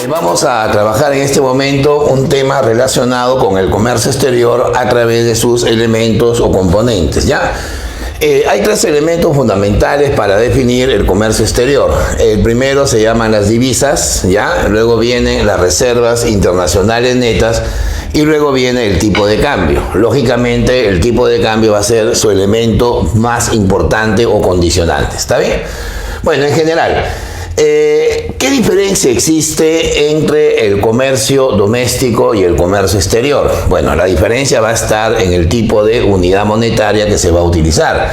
Vamos a trabajar en este momento un tema relacionado con el comercio exterior a través de sus elementos o componentes, ¿ya? Hay tres elementos fundamentales para definir el comercio exterior. El primero se llaman las divisas, ¿ya? Luego vienen las reservas internacionales netas y luego viene el tipo de cambio. Lógicamente, el tipo de cambio va a ser su elemento más importante o condicionante, ¿está bien? Bueno, en general, ¿qué diferencia existe entre el comercio doméstico y el comercio exterior? Bueno, la diferencia va a estar en el tipo de unidad monetaria que se va a utilizar.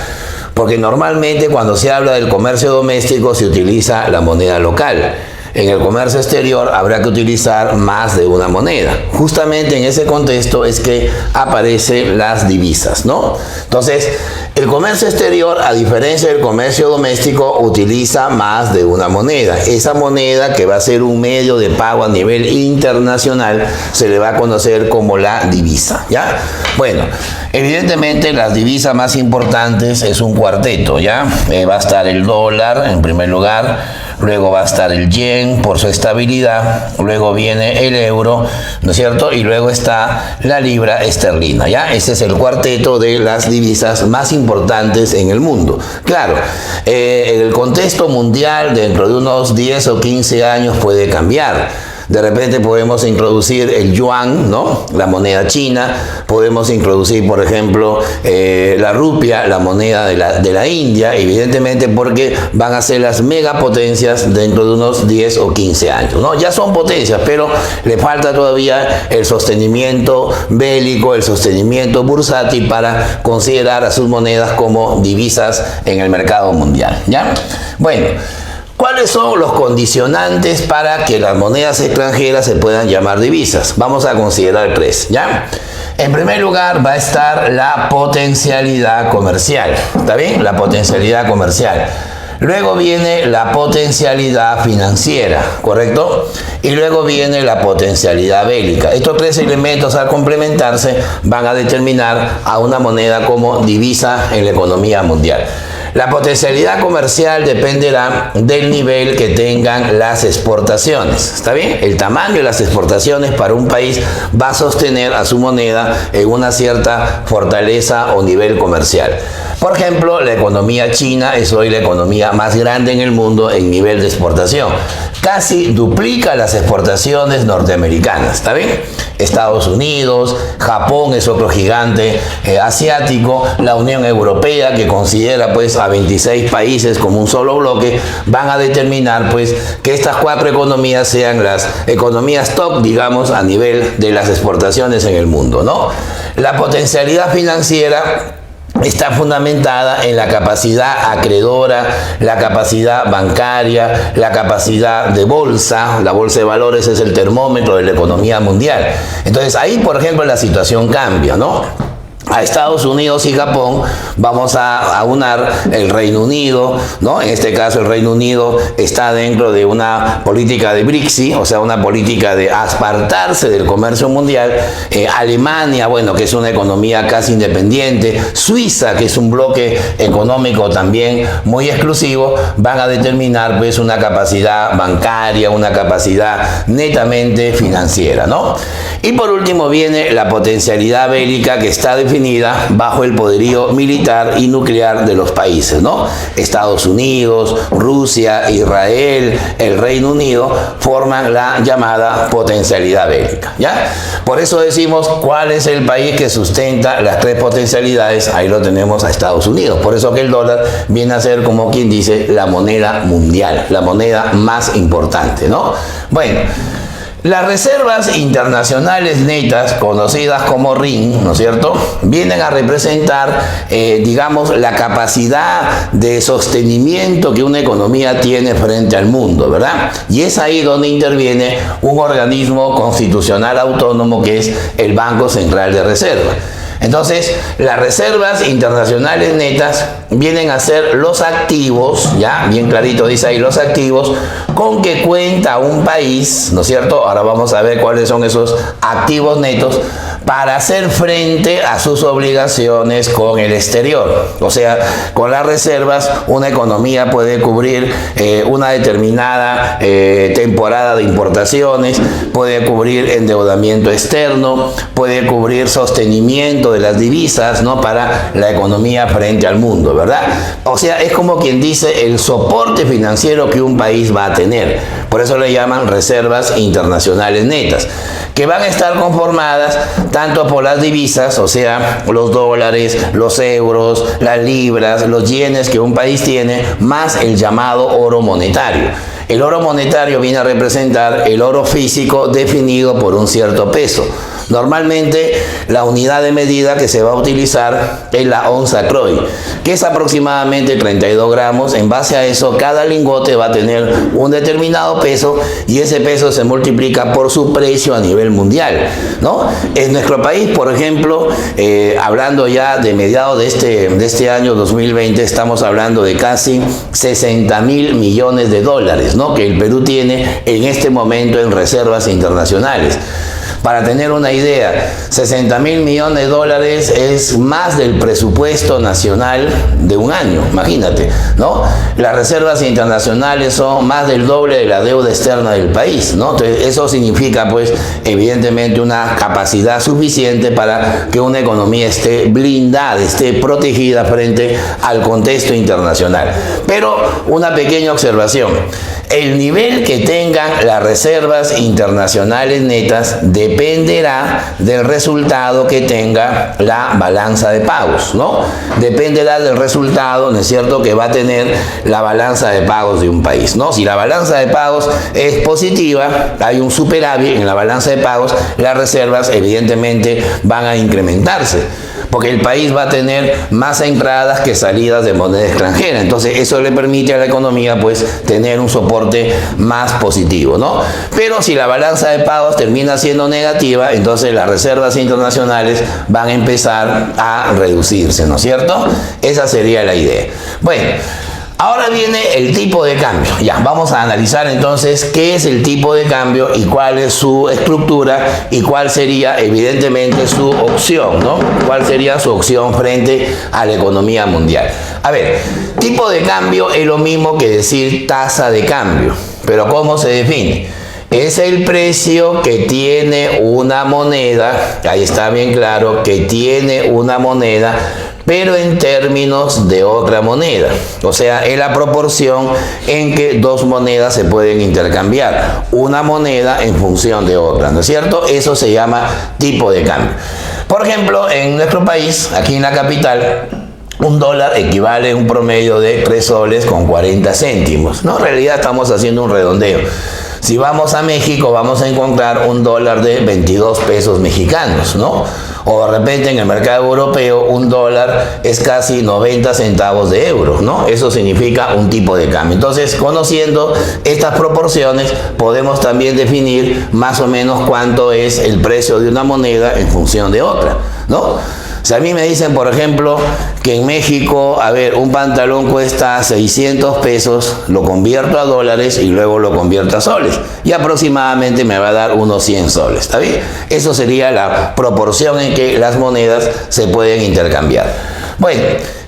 Porque normalmente cuando se habla del comercio doméstico se utiliza la moneda local. En el comercio exterior habrá que utilizar más de una moneda. Justamente en ese contexto es que aparecen las divisas, ¿no? Entonces, el comercio exterior, a diferencia del comercio doméstico, utiliza más de una moneda. Esa moneda, que va a ser un medio de pago a nivel internacional, se le va a conocer como la divisa, ¿ya? Bueno, evidentemente las divisas más importantes es un cuarteto, ¿ya? Va a estar el dólar en primer lugar. Luego va a estar el yen por su estabilidad, luego viene el euro, ¿no es cierto? Y luego está la libra esterlina, ¿ya? Ese es el cuarteto de las divisas más importantes en el mundo. Claro, el contexto mundial dentro de unos 10 o 15 años puede cambiar. De repente podemos introducir el yuan, ¿no? La moneda china. Podemos introducir, por ejemplo, la rupia, la moneda de la India, evidentemente porque van a ser las megapotencias dentro de unos 10 o 15 años, ¿no? Ya son potencias, pero le falta todavía el sostenimiento bélico, el sostenimiento bursátil para considerar a sus monedas como divisas en el mercado mundial, ¿ya? Bueno, ¿cuáles son los condicionantes para que las monedas extranjeras se puedan llamar divisas? Vamos a considerar tres, ¿ya? En primer lugar va a estar la potencialidad comercial, ¿está bien? La potencialidad comercial. Luego viene la potencialidad financiera, ¿correcto? Y luego viene la potencialidad bélica. Estos tres elementos, al complementarse, van a determinar a una moneda como divisa en la economía mundial. La potencialidad comercial dependerá del nivel que tengan las exportaciones, ¿está bien? El tamaño de las exportaciones para un país va a sostener a su moneda en una cierta fortaleza o nivel comercial. Por ejemplo, la economía china es hoy la economía más grande en el mundo en nivel de exportación. Casi duplica las exportaciones norteamericanas, ¿está bien? Estados Unidos, Japón es otro gigante asiático, la Unión Europea, que considera pues a 26 países como un solo bloque, van a determinar pues que estas cuatro economías sean las economías top, digamos, a nivel de las exportaciones en el mundo, ¿no? La potencialidad financiera está fundamentada en la capacidad acreedora, la capacidad bancaria, la capacidad de bolsa. La bolsa de valores es el termómetro de la economía mundial. Entonces ahí, por ejemplo, la situación cambia, ¿no? A Estados Unidos y Japón vamos a aunar el Reino Unido, ¿no? En este caso el Reino Unido está dentro de una política de Brexit, o sea, una política de apartarse del comercio mundial. Alemania, bueno, que es una economía casi independiente. Suiza, que es un bloque económico también muy exclusivo, van a determinar pues una capacidad bancaria, una capacidad netamente financiera, ¿no? Y por último viene la potencialidad bélica, que está definida bajo el poderío militar y nuclear de los países, ¿no? Estados Unidos, Rusia, Israel, el Reino Unido forman la llamada potencialidad bélica, ¿ya? Por eso decimos cuál es el país que sustenta las tres potencialidades. Ahí lo tenemos a Estados Unidos. Por eso que el dólar viene a ser, como quien dice, la moneda mundial, la moneda más importante, ¿no? Bueno, las reservas internacionales netas, conocidas como RIN, ¿no es cierto?, vienen a representar, digamos, la capacidad de sostenimiento que una economía tiene frente al mundo, ¿verdad? Y es ahí donde interviene un organismo constitucional autónomo que es el Banco Central de Reserva. Entonces, las reservas internacionales netas vienen a ser los activos, ya, bien clarito dice ahí, los activos con que cuenta un país, ¿no es cierto? Ahora vamos a ver cuáles son esos activos netos para hacer frente a sus obligaciones con el exterior. O sea, con las reservas una economía puede cubrir una determinada temporada de importaciones, puede cubrir endeudamiento externo, puede cubrir sostenimiento de las divisas, ¿no?, para la economía frente al mundo, ¿verdad? O sea, es como quien dice el soporte financiero que un país va a tener. Por eso le llaman reservas internacionales netas, que van a estar conformadas tanto por las divisas, o sea, los dólares, los euros, las libras, los yenes que un país tiene, más el llamado oro monetario. El oro monetario viene a representar el oro físico definido por un cierto peso. Normalmente la unidad de medida que se va a utilizar es la onza Croy, que es aproximadamente 32 gramos. En base a eso, cada lingote va a tener un determinado peso y ese peso se multiplica por su precio a nivel mundial, ¿no? En nuestro país, por ejemplo, hablando ya de mediados de este año 2020, estamos hablando de casi 60.000 millones de dólares, ¿no?, que el Perú tiene en este momento en reservas internacionales. Para tener una idea, 60.000 millones de dólares es más del presupuesto nacional de un año, imagínate, ¿no? Las reservas internacionales son más del doble de la deuda externa del país, ¿no? Entonces, eso significa, pues, evidentemente una capacidad suficiente para que una economía esté blindada, esté protegida frente al contexto internacional. Pero una pequeña observación. El nivel que tengan las reservas internacionales netas dependerá del resultado que tenga la balanza de pagos, ¿no? Dependerá del resultado, ¿no es cierto?, que va a tener la balanza de pagos de un país, ¿no? Si la balanza de pagos es positiva, hay un superávit en la balanza de pagos, las reservas evidentemente van a incrementarse, porque el país va a tener más entradas que salidas de moneda extranjera. Entonces eso le permite a la economía, pues, tener un soporte más positivo, ¿no? Pero si la balanza de pagos termina siendo negativa, entonces las reservas internacionales van a empezar a reducirse, ¿no es cierto? Esa sería la idea. Bueno, ahora viene el tipo de cambio. Ya, vamos a analizar entonces qué es el tipo de cambio y cuál es su estructura y cuál sería evidentemente su opción, ¿no? ¿Cuál sería su opción frente a la economía mundial? A ver, tipo de cambio es lo mismo que decir tasa de cambio, pero ¿cómo se define? Es el precio que tiene una moneda, ahí está bien claro, que tiene una moneda, pero en términos de otra moneda. O sea, es la proporción en que dos monedas se pueden intercambiar, una moneda en función de otra, ¿no es cierto? Eso se llama tipo de cambio. Por ejemplo, en nuestro país, aquí en la capital, un dólar equivale a un promedio de 3 soles con 40 céntimos, ¿no? En realidad estamos haciendo un redondeo. Si vamos a México, vamos a encontrar un dólar de 22 pesos mexicanos, ¿no? O de repente en el mercado europeo un dólar es casi 90 centavos de euro, ¿no? Eso significa un tipo de cambio. Entonces, conociendo estas proporciones, podemos también definir más o menos cuánto es el precio de una moneda en función de otra, ¿no? Si a mí me dicen, por ejemplo, que en México, a ver, un pantalón cuesta 600 pesos, lo convierto a dólares y luego lo convierto a soles. Y aproximadamente me va a dar unos 100 soles, ¿está bien? Eso sería la proporción en que las monedas se pueden intercambiar. Bueno,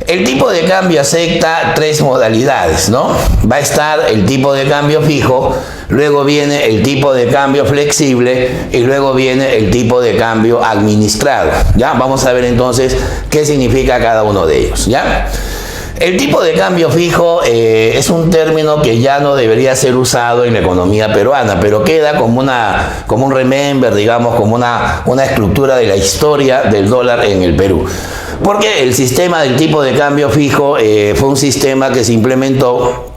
el tipo de cambio acepta 3 modalidades, ¿no? Va a estar el tipo de cambio fijo, luego viene el tipo de cambio flexible y luego viene el tipo de cambio administrado. ¿Ya? Vamos a ver entonces qué significa cada uno de ellos, ¿ya? El tipo de cambio fijo es un término que ya no debería ser usado en la economía peruana, pero queda como un remember, digamos, como una estructura de la historia del dólar en el Perú. Porque el sistema del tipo de cambio fijo fue un sistema que se implementó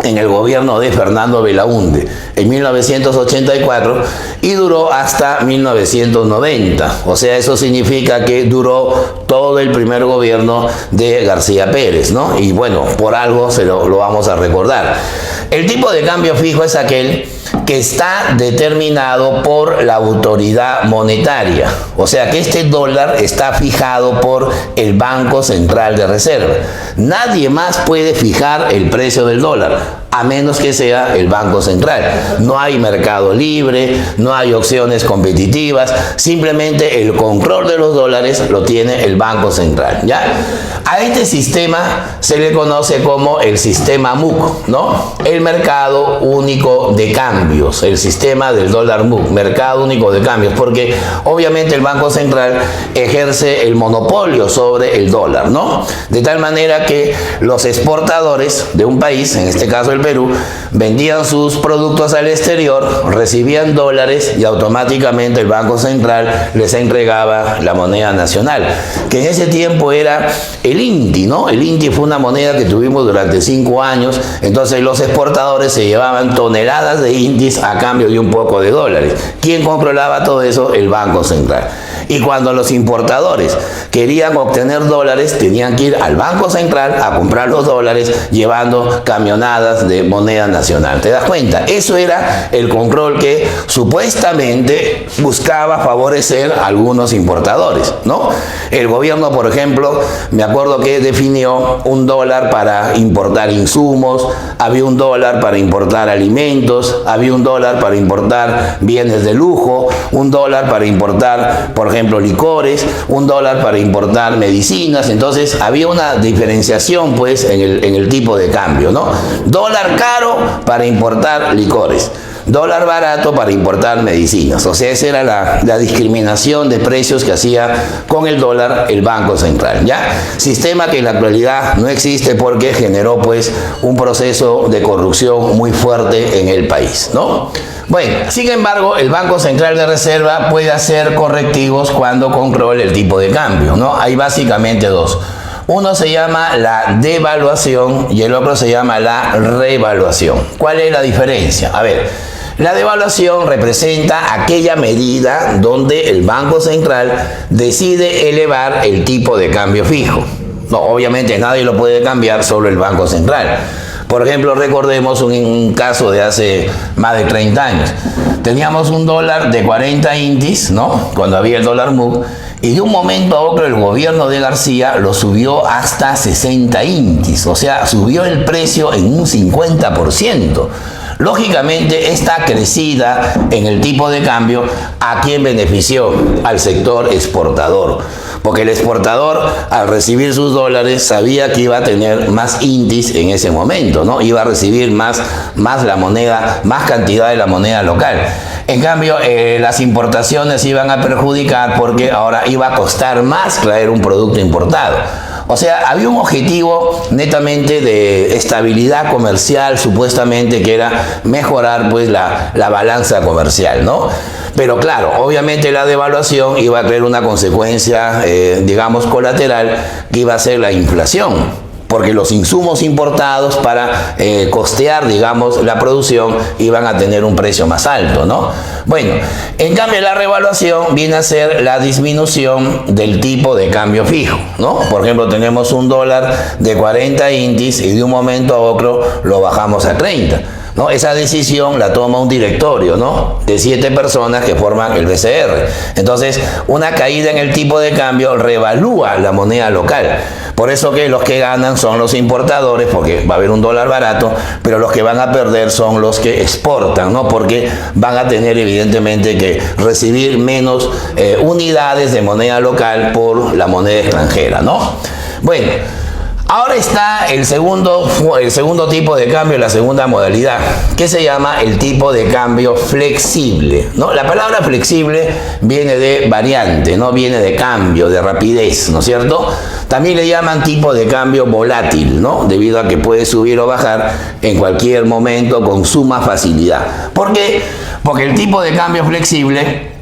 en el gobierno de Fernando Belaúnde en 1984 y duró hasta 1990. O sea, eso significa que duró todo el primer gobierno de García Pérez, ¿no? Y bueno, por algo lo vamos a recordar. El tipo de cambio fijo es aquel que está determinado por la autoridad monetaria. O sea que este dólar está fijado por el Banco Central de Reserva. Nadie más puede fijar el precio del dólar. a menos que sea el Banco Central. No hay mercado libre, no hay opciones competitivas, simplemente el control de los dólares lo tiene el Banco Central, ¿ya? A este sistema se le conoce como el sistema MUC, ¿no? El mercado único de cambios, el sistema del dólar MUC, mercado único de cambios, porque obviamente el Banco Central ejerce el monopolio sobre el dólar, ¿no? De tal manera que los exportadores de un país, en este caso el Perú, vendían sus productos al exterior, recibían dólares y automáticamente el Banco Central les entregaba la moneda nacional, que en ese tiempo era el INTI, ¿no? El INTI fue una moneda que tuvimos durante 5 años, entonces los exportadores se llevaban toneladas de INTIs a cambio de un poco de dólares. ¿Quién controlaba todo eso? El Banco Central. Y cuando los importadores querían obtener dólares, tenían que ir al Banco Central a comprar los dólares llevando camionadas de moneda nacional. ¿Te das cuenta? Eso era el control que supuestamente buscaba favorecer a algunos importadores, ¿no? El gobierno, por ejemplo, me acuerdo que definió un dólar para importar insumos, había un dólar para importar alimentos, había un dólar para importar bienes de lujo, un dólar para importar, por ejemplo, licores, un dólar para importar medicinas. Entonces había una diferenciación pues en el tipo de cambio, ¿no? Dólar caro para importar licores, dólar barato para importar medicinas. O sea, esa era la discriminación de precios que hacía con el dólar el Banco Central, ¿ya? Sistema que en la actualidad no existe porque generó pues un proceso de corrupción muy fuerte en el país, ¿no? Bueno, sin embargo, el Banco Central de Reserva puede hacer correctivos cuando controla el tipo de cambio, ¿no? Hay básicamente dos. Uno se llama la devaluación y el otro se llama la revaluación. ¿Cuál es la diferencia? A ver, la devaluación representa aquella medida donde el Banco Central decide elevar el tipo de cambio fijo. No, obviamente nadie lo puede cambiar, solo el Banco Central. Por ejemplo, recordemos un caso de hace más de 30 años. Teníamos un dólar de 40 INTIs, ¿no? Cuando había el dólar MUC, y de un momento a otro el gobierno de García lo subió hasta 60 INTIs, o sea, subió el precio en un 50%. Lógicamente, esta crecida en el tipo de cambio, ¿a quién benefició? Al sector exportador. Porque el exportador, al recibir sus dólares, sabía que iba a tener más INTIs en ese momento, ¿no? Iba a recibir más la moneda, más cantidad de la moneda local. En cambio, las importaciones iban a perjudicar porque ahora iba a costar más traer un producto importado. O sea, había un objetivo netamente de estabilidad comercial, supuestamente, que era mejorar pues la balanza comercial, ¿no? Pero claro, obviamente la devaluación iba a traer una consecuencia, digamos, colateral, que iba a ser la inflación. Porque los insumos importados para costear, digamos, la producción iban a tener un precio más alto, ¿no? Bueno, en cambio la revaluación viene a ser la disminución del tipo de cambio fijo, ¿no? Por ejemplo, tenemos un dólar de 40 INTIs y de un momento a otro lo bajamos a 30. ¿No? Esa decisión la toma un directorio, ¿no? De 7 personas que forman el BCR. Entonces, una caída en el tipo de cambio revalúa la moneda local. Por eso que los que ganan son los importadores, porque va a haber un dólar barato, pero los que van a perder son los que exportan, ¿no? Porque van a tener evidentemente que recibir menos unidades de moneda local por la moneda extranjera, ¿no? Bueno, ahora está el segundo tipo de cambio, la segunda modalidad, que se llama el tipo de cambio flexible, ¿no? La palabra flexible viene de variante, ¿no? Viene de cambio, de rapidez, ¿no es cierto? También le llaman tipo de cambio volátil, ¿no? Debido a que puede subir o bajar en cualquier momento con suma facilidad. ¿Por qué? Porque el tipo de cambio flexible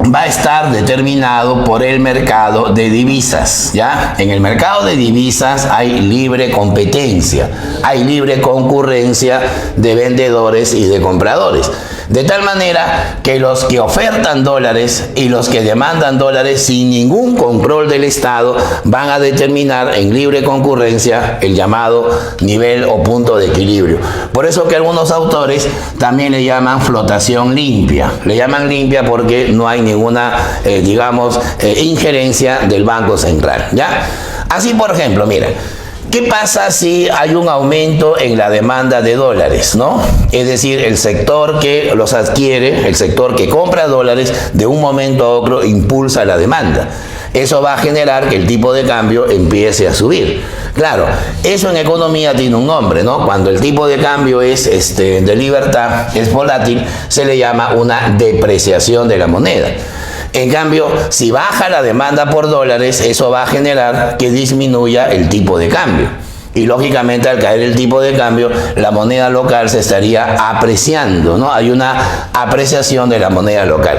va a estar determinado por el mercado de divisas, ¿ya? En el mercado de divisas hay libre competencia, hay libre concurrencia de vendedores y de compradores. De tal manera que los que ofertan dólares y los que demandan dólares sin ningún control del Estado van a determinar en libre concurrencia el llamado nivel o punto de equilibrio. Por eso que algunos autores también le llaman flotación limpia. Le llaman limpia porque no hay ninguna, digamos, injerencia del Banco Central, ¿ya? Así, por ejemplo, mira, ¿Qué pasa si hay un aumento en la demanda de dólares, ¿no? Es decir, el sector que los adquiere, el sector que compra dólares, de un momento a otro impulsa la demanda. Eso va a generar que el tipo de cambio empiece a subir. Claro, eso en economía tiene un nombre, ¿no? Cuando el tipo de cambio es de libertad, es volátil, se le llama una depreciación de la moneda. En cambio, si baja la demanda por dólares, eso va a generar que disminuya el tipo de cambio. Y lógicamente al caer el tipo de cambio, la moneda local se estaría apreciando, ¿no? Hay una apreciación de la moneda local.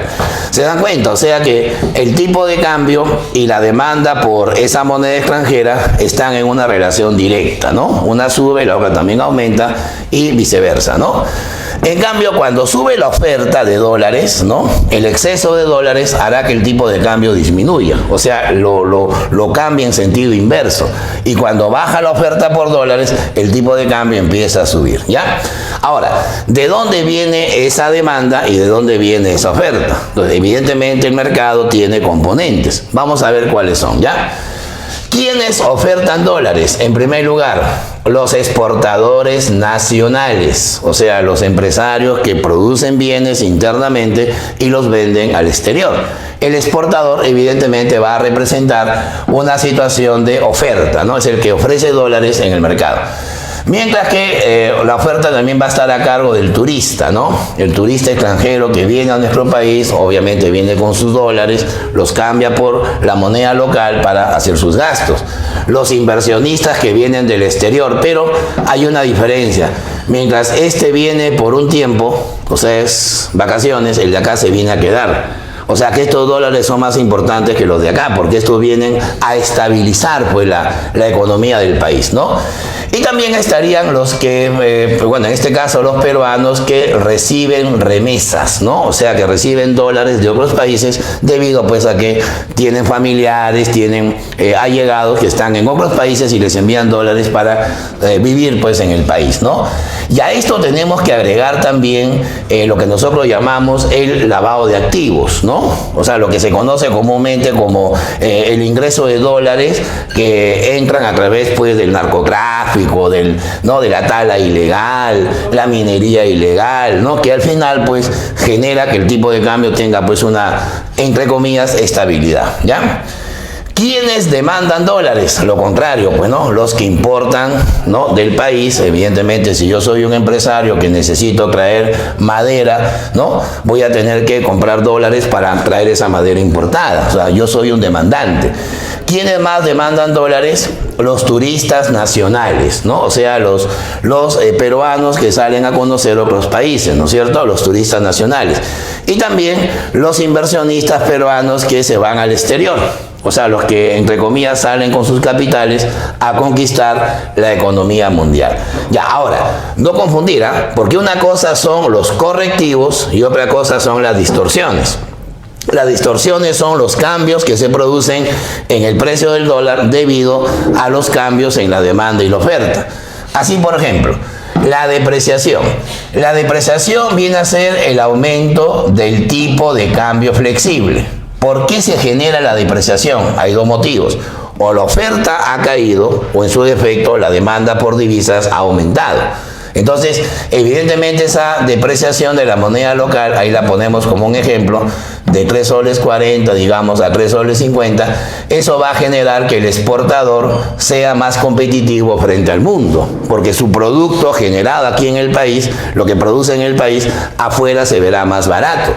¿Se dan cuenta? O sea que el tipo de cambio y la demanda por esa moneda extranjera están en una relación directa, ¿no? Una sube, la otra también aumenta y viceversa, ¿no? En cambio, cuando sube la oferta de dólares, ¿no? El exceso de dólares hará que el tipo de cambio disminuya, o sea, lo cambia en sentido inverso. Y cuando baja la oferta por dólares, el tipo de cambio empieza a subir, ¿ya? Ahora, ¿de dónde viene esa demanda y de dónde viene esa oferta? Entonces, evidentemente el mercado tiene componentes. Vamos a ver cuáles son, ¿ya? ¿Quiénes ofertan dólares? En primer lugar, los exportadores nacionales, o sea, los empresarios que producen bienes internamente y los venden al exterior. El exportador evidentemente va a representar una situación de oferta, ¿no? Es el que ofrece dólares en el mercado. Mientras que la oferta también va a estar a cargo del turista, ¿no? El turista extranjero que viene a nuestro país, obviamente viene con sus dólares, los cambia por la moneda local para hacer sus gastos. Los inversionistas que vienen del exterior, pero hay una diferencia. Mientras este viene por un tiempo, o sea, es vacaciones, el de acá se viene a quedar. O sea que estos dólares son más importantes que los de acá, porque estos vienen a estabilizar pues la economía del país, ¿no? Y también estarían los que, bueno, en este caso los peruanos que reciben remesas, ¿no? O sea, que reciben dólares de otros países debido pues a que tienen familiares, tienen allegados que están en otros países y les envían dólares para vivir pues en el país, ¿no? Y a esto tenemos que agregar también lo que nosotros llamamos el lavado de activos, ¿no? O sea, lo que se conoce comúnmente como el ingreso de dólares que entran a través pues del narcotráfico, ¿no? De la tala ilegal, la minería ilegal, ¿no? Que al final pues genera que el tipo de cambio tenga pues una, entre comillas, estabilidad, ¿ya? ¿Quiénes demandan dólares? Lo contrario, pues, ¿no? Los que importan, ¿no? Del país. Evidentemente, si yo soy un empresario que necesito traer madera, ¿no? Voy a tener que comprar dólares para traer esa madera importada. O sea, yo soy un demandante. ¿Quiénes más demandan dólares? Los turistas nacionales, ¿no? O sea, los peruanos que salen a conocer otros países, ¿no es cierto? Los turistas nacionales. Y también los inversionistas peruanos que se van al exterior. O sea, los que, entre comillas, salen con sus capitales a conquistar la economía mundial. Ya, ahora, no confundir, porque una cosa son los correctivos y otra cosa son las distorsiones. Las distorsiones son los cambios que se producen en el precio del dólar debido a los cambios en la demanda y la oferta. Así, por ejemplo, la depreciación. La depreciación viene a ser el aumento del tipo de cambio flexible. ¿Por qué se genera la depreciación? Hay dos motivos. O la oferta ha caído o en su defecto la demanda por divisas ha aumentado. Entonces, evidentemente esa depreciación de la moneda local, ahí la ponemos como un ejemplo, de 3 soles 40, digamos, a 3 soles 50, eso va a generar que el exportador sea más competitivo frente al mundo, porque su producto generado aquí en el país, lo que produce en el país, afuera se verá más barato.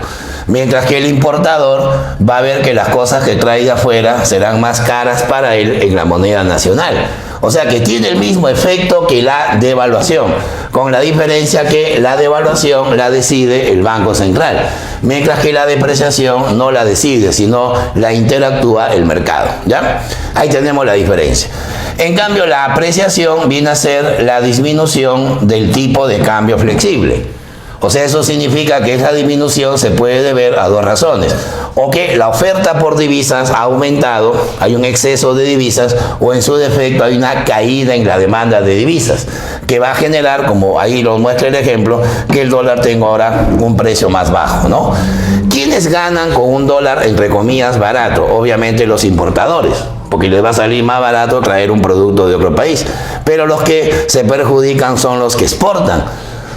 Mientras que el importador va a ver que las cosas que trae de afuera serán más caras para él en la moneda nacional. O sea que tiene el mismo efecto que la devaluación, con la diferencia que la devaluación la decide el Banco Central, mientras que la depreciación no la decide, sino la interactúa el mercado, ¿ya? Ahí tenemos la diferencia. En cambio, la apreciación viene a ser la disminución del tipo de cambio flexible. O sea, eso significa que esa disminución se puede deber a dos razones. O que la oferta por divisas ha aumentado, hay un exceso de divisas, o en su defecto hay una caída en la demanda de divisas, que va a generar, como ahí lo muestra el ejemplo, que el dólar tenga ahora un precio más bajo, ¿no? ¿Quiénes ganan con un dólar, entre comillas, barato? Obviamente los importadores. porque les va a salir más barato traer un producto de otro país. Pero los que se perjudican son los que exportan,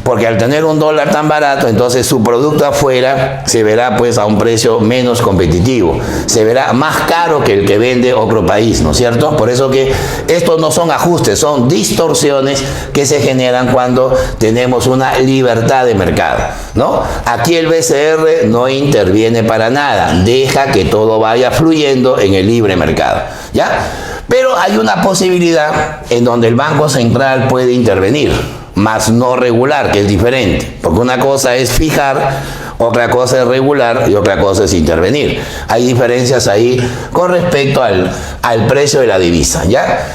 porque al tener un dólar tan barato, entonces su producto afuera se verá pues a un precio menos competitivo, se verá más caro que el que vende otro país, ¿no es cierto? Por eso que estos no son ajustes, son distorsiones que se generan cuando tenemos una libertad de mercado, ¿no? Aquí el BCR no interviene para nada, deja que todo vaya fluyendo en el libre mercado, ¿ya? Pero hay una posibilidad en donde el Banco Central puede intervenir, más no regular, que es diferente, porque una cosa es fijar, otra cosa es regular y otra cosa es intervenir. Hay diferencias ahí con respecto al precio de la divisa, ¿ya?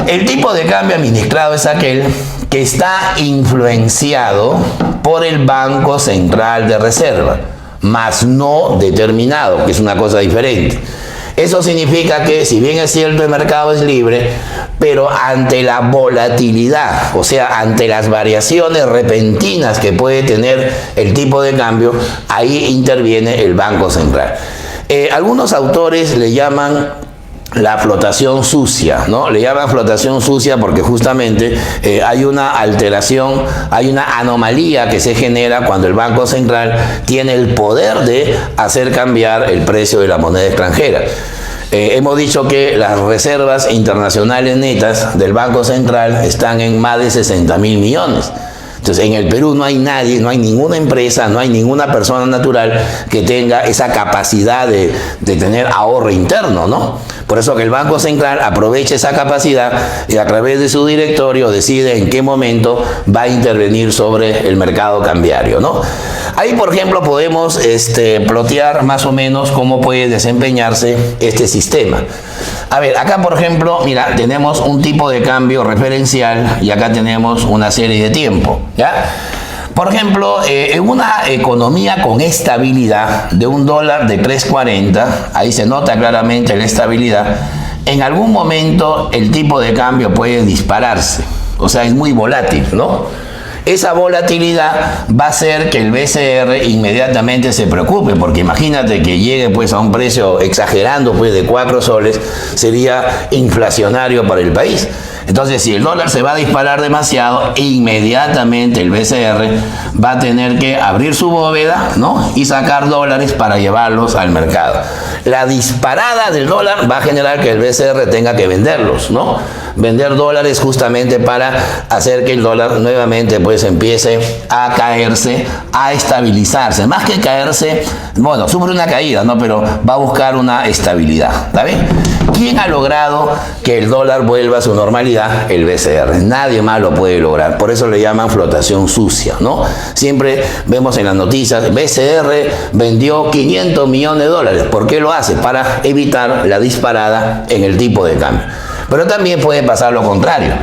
El tipo de cambio administrado es aquel que está influenciado por el Banco Central de Reserva, más no determinado, que es una cosa diferente. Eso significa que, si bien es cierto el mercado es libre, pero ante la volatilidad, o sea, ante las variaciones repentinas que puede tener el tipo de cambio, ahí interviene el Banco Central. Algunos autores le llaman la flotación sucia, ¿no? Le llaman flotación sucia porque justamente hay una alteración, hay una anomalía que se genera cuando el Banco Central tiene el poder de hacer cambiar el precio de la moneda extranjera. Hemos dicho que las reservas internacionales netas del Banco Central están en más de 60.000 millones. Entonces, en el Perú no hay nadie, no hay ninguna empresa, no hay ninguna persona natural que tenga esa capacidad de tener ahorro interno, ¿no? Por eso que el Banco Central aprovecha esa capacidad y a través de su directorio decide en qué momento va a intervenir sobre el mercado cambiario, ¿no? Ahí, por ejemplo, podemos plotear más o menos cómo puede desempeñarse este sistema. A ver, acá, por ejemplo, mira, tenemos un tipo de cambio referencial y acá tenemos una serie de tiempo, ¿ya? Por ejemplo, en una economía con estabilidad de un dólar de 3.40, ahí se nota claramente la estabilidad, en algún momento el tipo de cambio puede dispararse, o sea, es muy volátil, ¿no? Esa volatilidad va a hacer que el BCR inmediatamente se preocupe, porque imagínate que llegue pues a un precio exagerando pues de 4 soles, sería inflacionario para el país. Entonces, si el dólar se va a disparar demasiado, inmediatamente el BCR va a tener que abrir su bóveda, ¿no? Y sacar dólares para llevarlos al mercado. La disparada del dólar va a generar que el BCR tenga que venderlos, ¿no? Vender dólares justamente para hacer que el dólar nuevamente pues empiece a caerse, a estabilizarse. Más que caerse, bueno, sufre una caída, ¿no? Pero va a buscar una estabilidad, ¿está bien? ¿Quién ha logrado que el dólar vuelva a su normalidad? El BCR. Nadie más lo puede lograr. Por eso le llaman flotación sucia, ¿no? Siempre vemos en las noticias, BCR vendió 500 millones de dólares. ¿Por qué lo hace? Para evitar la disparada en el tipo de cambio. Pero también puede pasar lo contrario.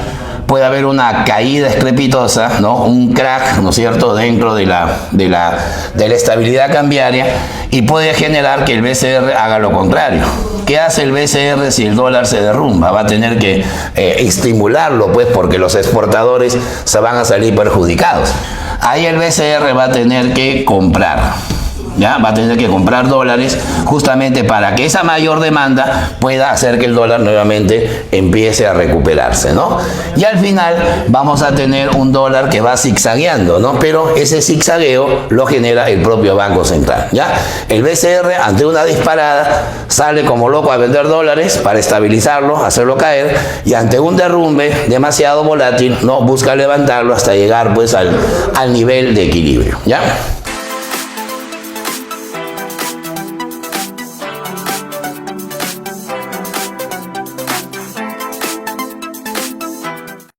Puede haber una caída estrepitosa, ¿no? Un crack, ¿no es cierto?, dentro de la estabilidad cambiaria, y puede generar que el BCR haga lo contrario. ¿Qué hace el BCR si el dólar se derrumba? Va a tener que estimularlo, pues, porque los exportadores se van a salir perjudicados. Ahí el BCR va a tener que comprar. ¿Ya? Va a tener que comprar dólares justamente para que esa mayor demanda pueda hacer que el dólar nuevamente empiece a recuperarse, ¿no? Y al final vamos a tener un dólar que va zigzagueando, ¿no? Pero ese zigzagueo lo genera el propio Banco Central, ¿ya? El BCR, ante una disparada, sale como loco a vender dólares para estabilizarlo, hacerlo caer, y ante un derrumbe demasiado volátil, ¿no? Busca levantarlo hasta llegar pues al nivel de equilibrio, ¿ya?